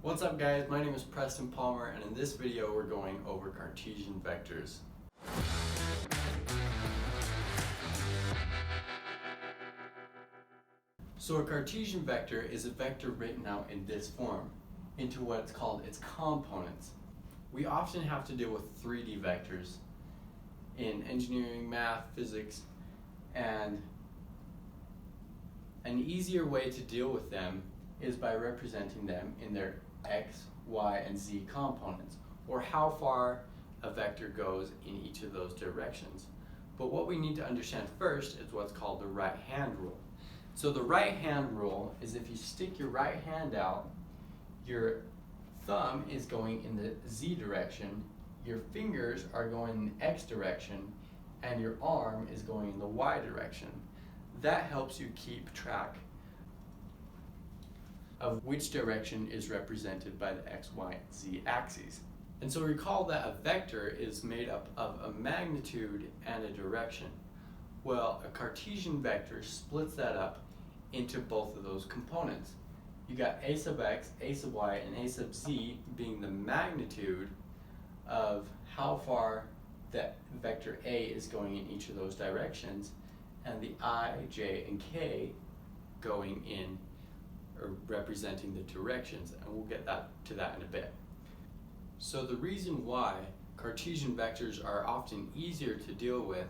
What's up guys, my name is Preston Palmer and in this video we're going over Cartesian vectors. So a Cartesian vector is a vector written out in this form, into what's called its components. We often have to deal with 3D vectors in engineering, math, physics, and an easier way to deal with them is by representing them in their x, y, and z components, or how far a vector goes in each of those directions. But what we need to understand first is what's called the right-hand rule. So the right-hand rule is if you stick your right hand out, your thumb is going in the z direction, your fingers are going in the x direction, and your arm is going in the y direction. That helps you keep track of which direction is represented by the x, y, and z axes. And so recall that a vector is made up of a magnitude and a direction. Well, a Cartesian vector splits that up into both of those components. You got a sub x, a sub y, and a sub z being the magnitude of how far that vector A is going in each of those directions, and the I, j, and k going in or representing the directions, and we'll get to that in a bit. So the reason why Cartesian vectors are often easier to deal with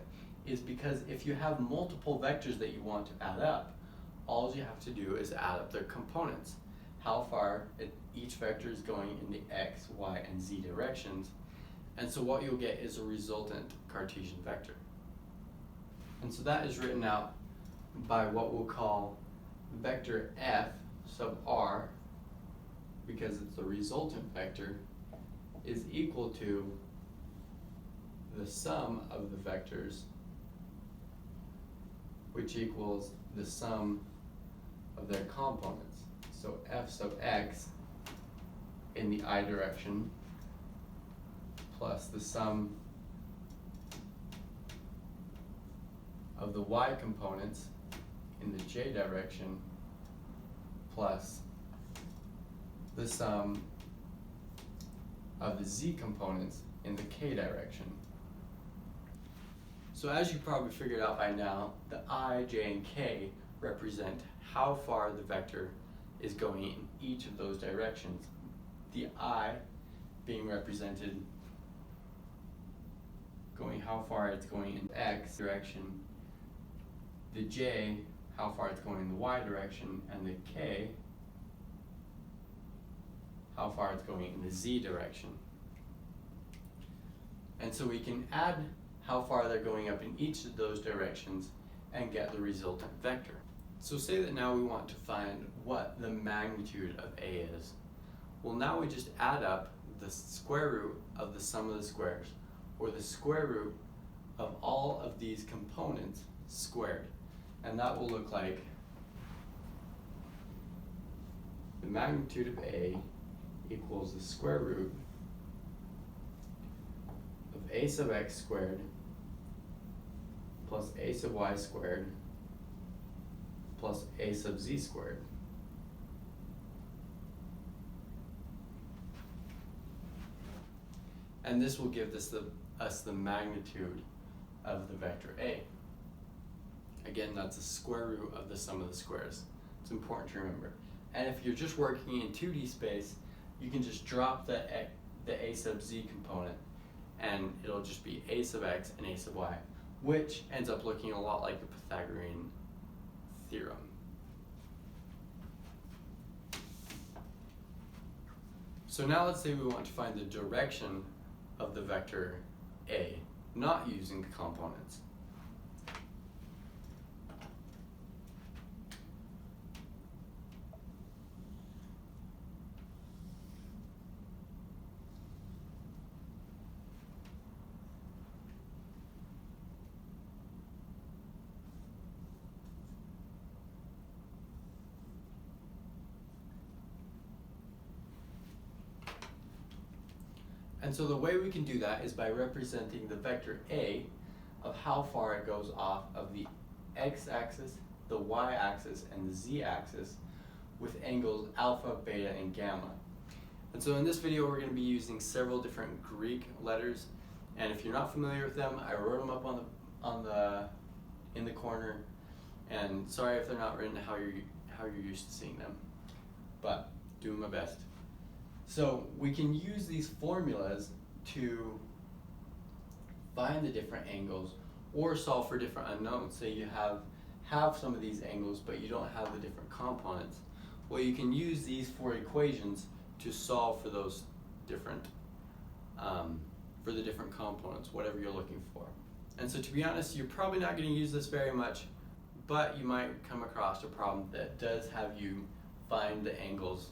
is because if you have multiple vectors that you want to add up, all you have to do is add up their components, how far each vector is going in the x, y, and z directions, and so what you'll get is a resultant Cartesian vector. And so that is written out by what we'll call vector f sub r, because it's the resultant vector, is equal to the sum of the vectors, which equals the sum of their components. So f sub x in the I direction plus the sum of the y components in the j direction plus the sum of the z components in the k direction. So as you probably figured out by now, the I, j, and k represent how far the vector is going in each of those directions. The I being represented going how far it's going in the x direction, the j how far it's going in the y direction, and the k how far it's going in the z direction. And so we can add how far they're going up in each of those directions and get the resultant vector. So say that now we want to find what the magnitude of A is. Well, now we just add up the square root of the sum of the squares, or the square root of all of these components squared. And that will look like the magnitude of A equals the square root of a sub x squared plus a sub y squared plus a sub z squared. And this will give us the magnitude of the vector A. Again, that's the square root of the sum of the squares. It's important to remember. And if you're just working in 2D space, you can just drop the a sub z component, and it'll just be a sub x and a sub y, which ends up looking a lot like the Pythagorean theorem. So now let's say we want to find the direction of the vector A, not using the components. And so the way we can do that is by representing the vector A of how far it goes off of the x-axis, the y-axis, and the z-axis with angles alpha, beta, and gamma. And so in this video we're going to be using several different Greek letters, and if you're not familiar with them, I wrote them up in the corner, and sorry if they're not written how you're used to seeing them, but doing my best. So we can use these formulas to find the different angles or solve for different unknowns. Say you have some of these angles but you don't have the different components. Well, you can use these four equations to solve for those different for the different components, whatever you're looking for. And so to be honest, you're probably not going to use this very much, but you might come across a problem that does have you find the angles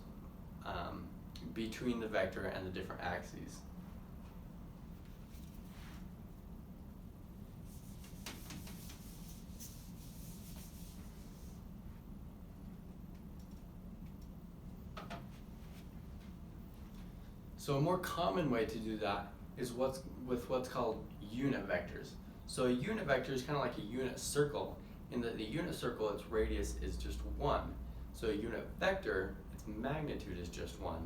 between the vector and the different axes. So a more common way to do that is what's called unit vectors. So a unit vector is kind of like a unit circle, in that the unit circle, its radius is just 1. So a unit vector, its magnitude is just 1,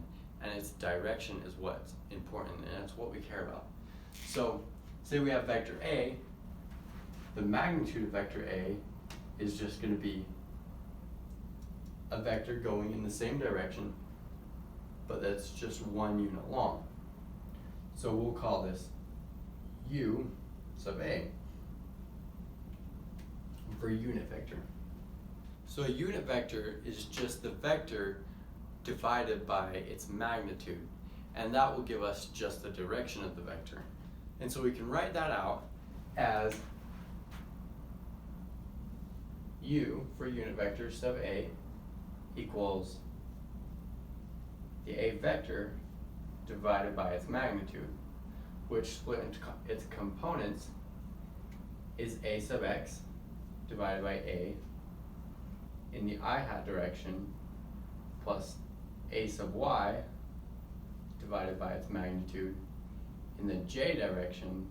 and its direction is what's important, and that's what we care about. So say we have vector A, the magnitude of vector A is just going to be a vector going in the same direction, but that's just 1 unit long. So we'll call this U sub A for a unit vector. So a unit vector is just the vector divided by its magnitude, and that will give us just the direction of the vector. And so we can write that out as U for unit vector sub A equals the A vector divided by its magnitude, which split into its components is A sub x divided by A in the I hat direction plus A sub y divided by its magnitude in the j direction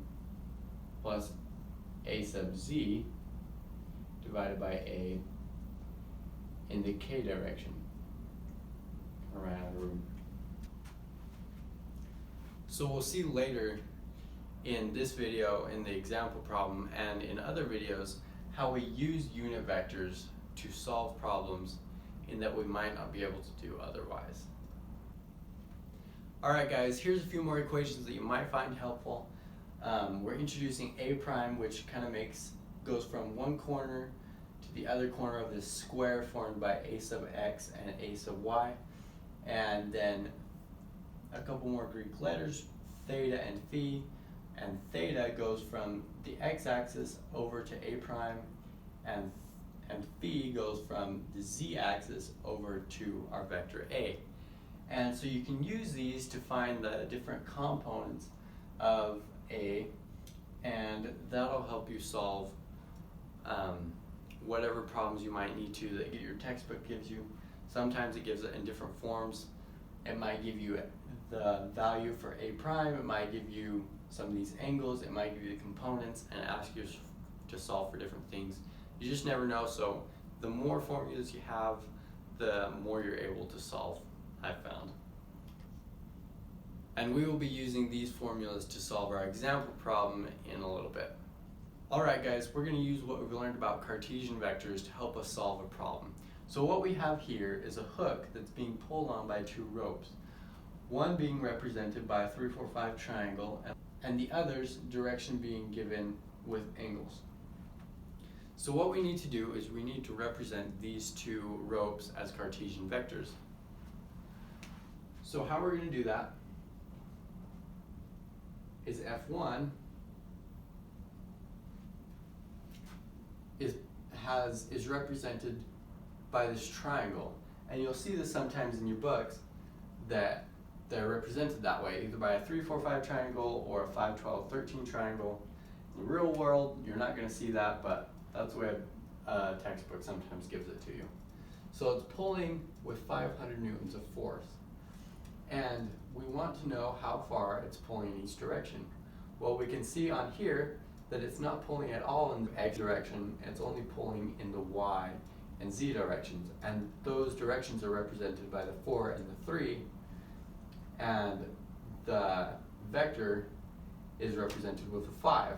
plus A sub z divided by A in the k direction. I ran out of room. So we'll see later in this video, in the example problem, and in other videos, how we use unit vectors to solve problems in that we might not be able to do otherwise. Alright guys, here's a few more equations that you might find helpful. We're introducing A prime, which kind of goes from one corner to the other corner of this square formed by A sub x and A sub y. And then a couple more Greek letters, theta and phi, and theta goes from the x-axis over to A prime, and phi goes from the z-axis over to our vector A. And so you can use these to find the different components of A, and that'll help you solve whatever problems you might need to that your textbook gives you. Sometimes it gives it in different forms. It might give you the value for A prime, it might give you some of these angles, it might give you the components and ask you to solve for different things. You just never know, so the more formulas you have, the more you're able to solve, I've found. And we will be using these formulas to solve our example problem in a little bit. Alright guys, we're going to use what we've learned about Cartesian vectors to help us solve a problem. So what we have here is a hook that's being pulled on by two ropes. One being represented by a 3, 4, 5 triangle, and the other's direction being given with angles. So what we need to do is we need to represent these two ropes as Cartesian vectors. So how we're going to do that is F1 is represented by this triangle, and you'll see this sometimes in your books that they're represented that way, either by a 3, 4, 5 triangle or a 5, 12, 13 triangle. In the real world, you're not going to see that, but that's the way a textbook sometimes gives it to you. So it's pulling with 500 newtons of force, and we want to know how far it's pulling in each direction. Well, we can see on here that it's not pulling at all in the x direction, it's only pulling in the y and z directions, and those directions are represented by the 4 and the 3, and the vector is represented with a 5.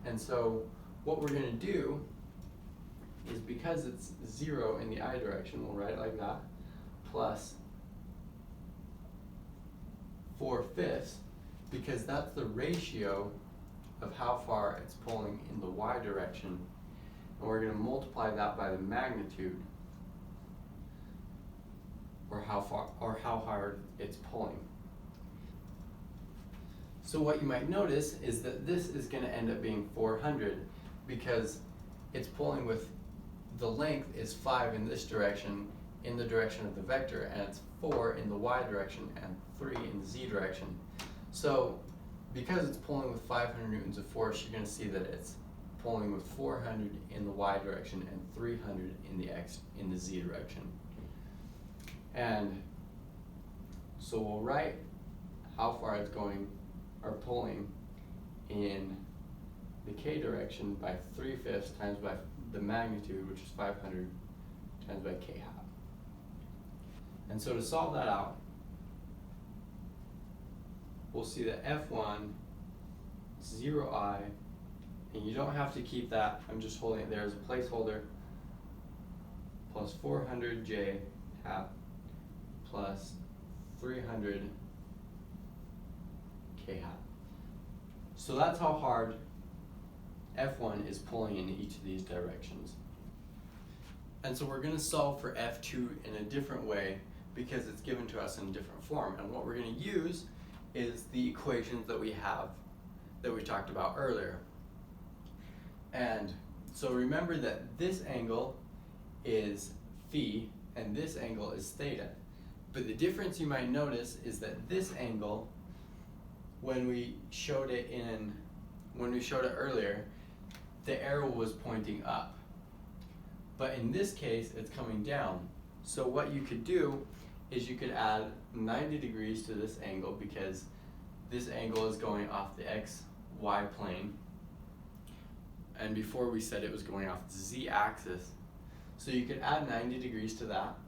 And so what we're going to do is, because it's 0 in the I direction, we'll write it like that, plus 4/5, because that's the ratio of how far it's pulling in the Y direction. And we're going to multiply that by the magnitude, or how hard it's pulling. So what you might notice is that this is going to end up being 400, because it's pulling with, the length is 5 in this direction, in the direction of the vector, and it's 4 in the Y direction and 3 in the Z direction. So because it's pulling with 500 newtons of force, you're going to see that it's pulling with 400 in the Y direction and 300 in the Z direction. And so we'll write how far it's going, or pulling, in the K direction by 3/5 times by the magnitude, which is 500, times by K hat. And so to solve that out, we'll see that F1, 0I, and you don't have to keep that, I'm just holding it there as a placeholder, plus 400J hat plus 300 K hat. So that's how hard F1 is pulling in each of these directions. And so we're going to solve for F2 in a different way, because it's given to us in a different form. And what we're going to use is the equations that we have, that we talked about earlier. And so remember that this angle is phi and this angle is theta. But the difference you might notice is that this angle, when we showed it earlier, the arrow was pointing up. But in this case, it's coming down. So what you could do is you could add 90 degrees to this angle, because this angle is going off the XY plane. And before we said it was going off the Z axis. So you could add 90 degrees to that.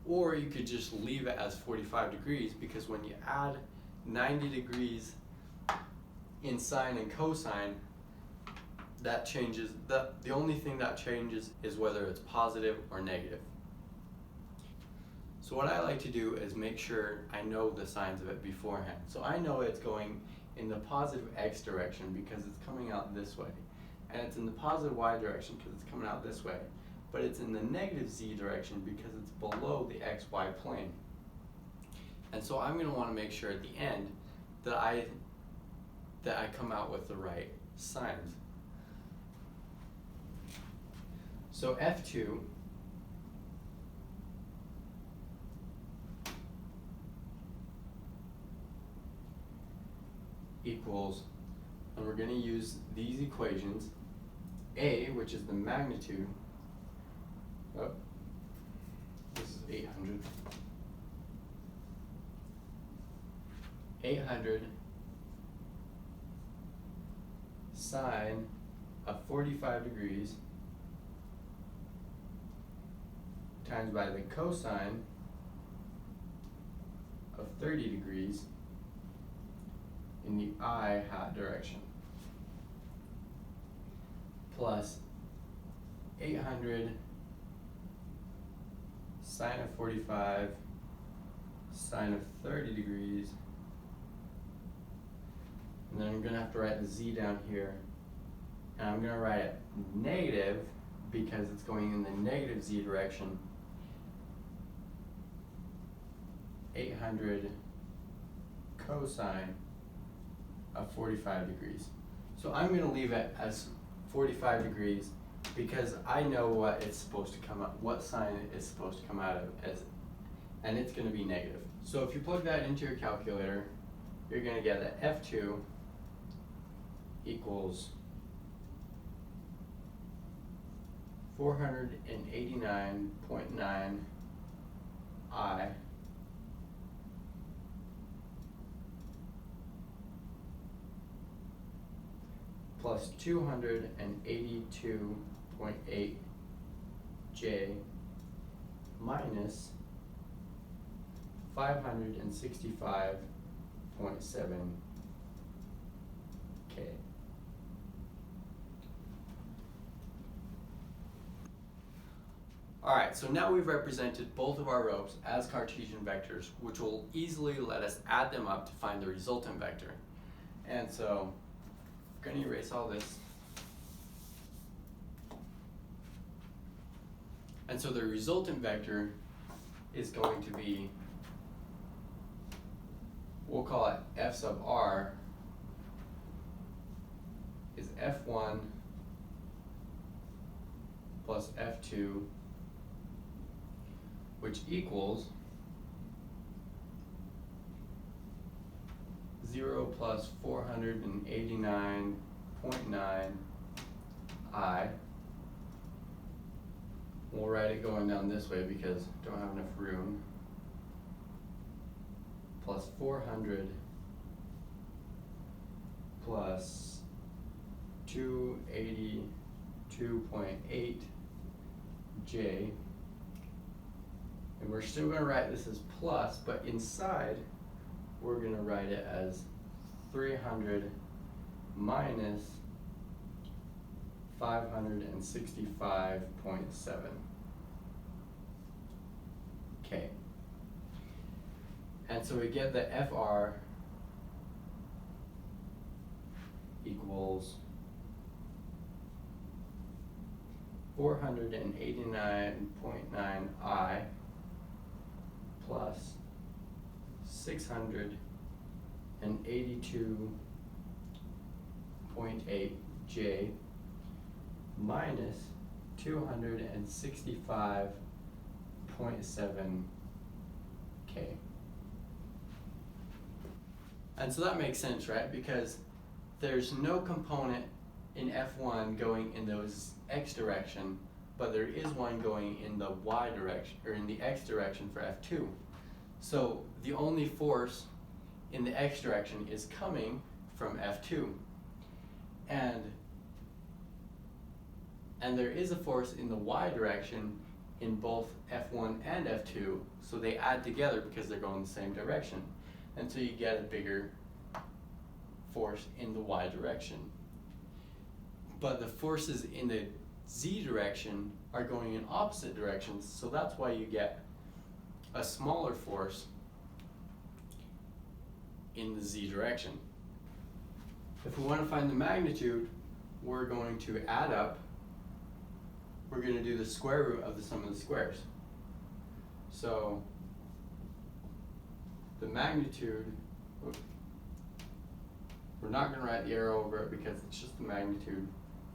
Or you could just leave it as 45 degrees, because when you add 90 degrees in sine and cosine, that changes, the only thing that changes is whether it's positive or negative. So what I like to do is make sure I know the signs of it beforehand. So I know it's going in the positive X direction because it's coming out this way. And it's in the positive Y direction because it's coming out this way. But it's in the negative Z direction because it's below the XY plane. And so I'm going to want to make sure at the end that I come out with the right signs. So F2 equals, and we're going to use these equations, A, which is the magnitude, this is 800, 800 sine of 45 degrees times by the cosine of 30 degrees in the I hat direction, plus 800 sine of 45 sine of 30 degrees, and then I'm going to have to write the Z down here, and I'm going to write it negative because it's going in the negative Z direction, 800 cosine of 45 degrees. So I'm going to leave it as 45 degrees because I know what it's supposed to come out, what sign it's supposed to come out of as, and it's going to be negative. So if you plug that into your calculator, you're going to get that F2 equals 489.9 I plus 282.8 J minus 565.7 K. Alright, so now we've represented both of our ropes as Cartesian vectors, which will easily let us add them up to find the resultant vector. And so, I'm going to erase all this. And so the resultant vector is going to be, we'll call it f sub r, is f1 plus f2, which equals 0 plus 489.9 I. We'll write it going down this way because I don't have enough room. Plus 400 plus 282.8 J. And we're still going to write this as plus, but inside we're going to write it as 300 minus 565.7 K. And so we get that FR equals 489.9 I plus 682.8 J minus 265.7 K. And so that makes sense, right? Because there's no component in F1 going in those X direction, but there is one going in the Y direction, or in the X direction for F2. So the only force in the X direction is coming from F2. And there is a force in the Y direction in both F1 and F2, so they add together because they're going the same direction. And so you get a bigger force in the Y direction. But the forces in the Z direction are going in opposite directions, so that's why you get a smaller force in the Z direction. If we want to find the magnitude, we're going to add up. We're going to do the square root of the sum of the squares. So the magnitude, we're not going to write the arrow over it because it's just the magnitude.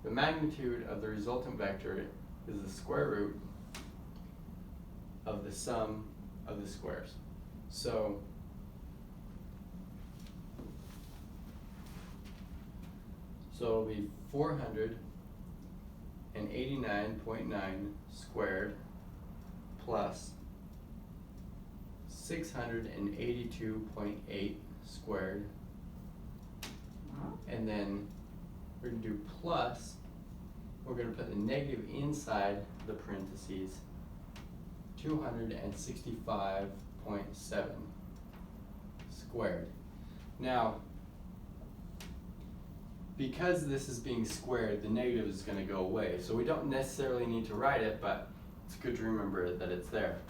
The magnitude of the resultant vector is the square root of the sum of the squares. So it'll be 489.9 squared plus 682.8 squared, and then we're going to do plus, we're going to put the negative inside the parentheses, 265.7 squared. Now, because this is being squared, the negative is going to go away. So we don't necessarily need to write it, but it's good to remember that it's there.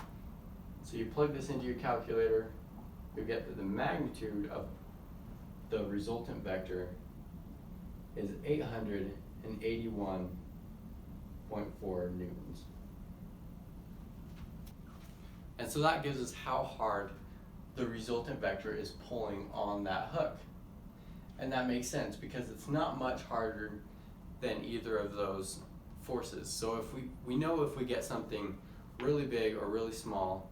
So you plug this into your calculator, you get that the magnitude of the resultant vector is 881.4 newtons. And so that gives us how hard the resultant vector is pulling on that hook. And that makes sense because it's not much harder than either of those forces. So if we know if we get something really big or really small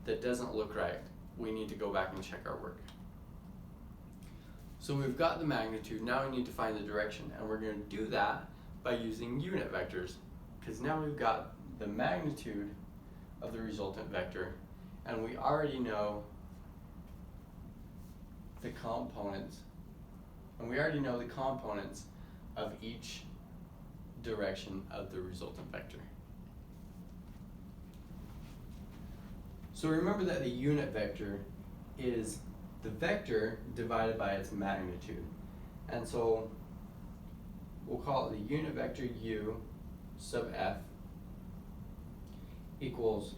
that doesn't look right, we need to go back and check our work. So we've got the magnitude, now we need to find the direction, and we're going to do that by using unit vectors, because now we've got the magnitude of the resultant vector, and we already know the components, of each direction of the resultant vector. So remember that the unit vector is the vector divided by its magnitude. And so we'll call it the unit vector u sub f equals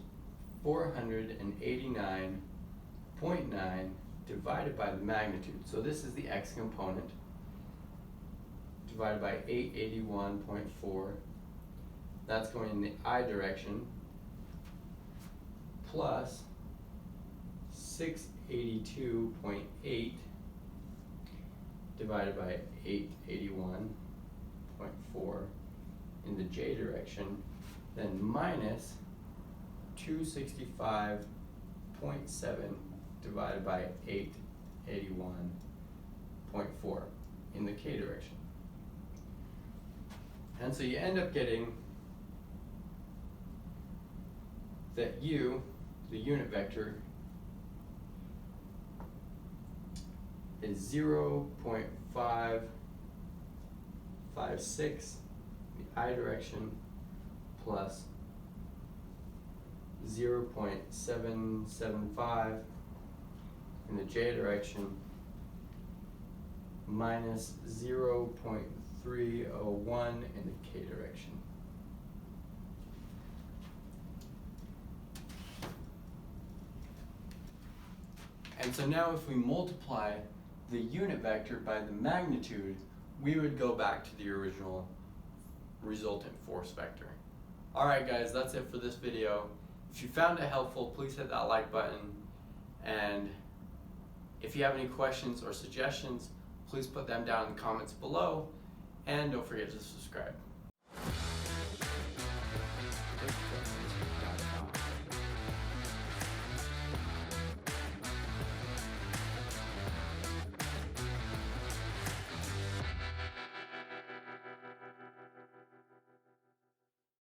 489.9 divided by the magnitude. So this is the x component divided by 881.4. That's going in the I direction, plus 682.8 divided by 881.4 in the j direction, then minus 265.7 divided by 881.4 in the k direction. And so you end up getting that u, the unit vector, is 0.556 in the I direction plus 0.775 in the j direction minus 0.301 in the k direction. And so now if we multiply the unit vector by the magnitude, we would go back to the original resultant force vector. Alright guys, that's it for this video. If you found it helpful, please hit that like button. And if you have any questions or suggestions, please put them down in the comments below. And don't forget to subscribe.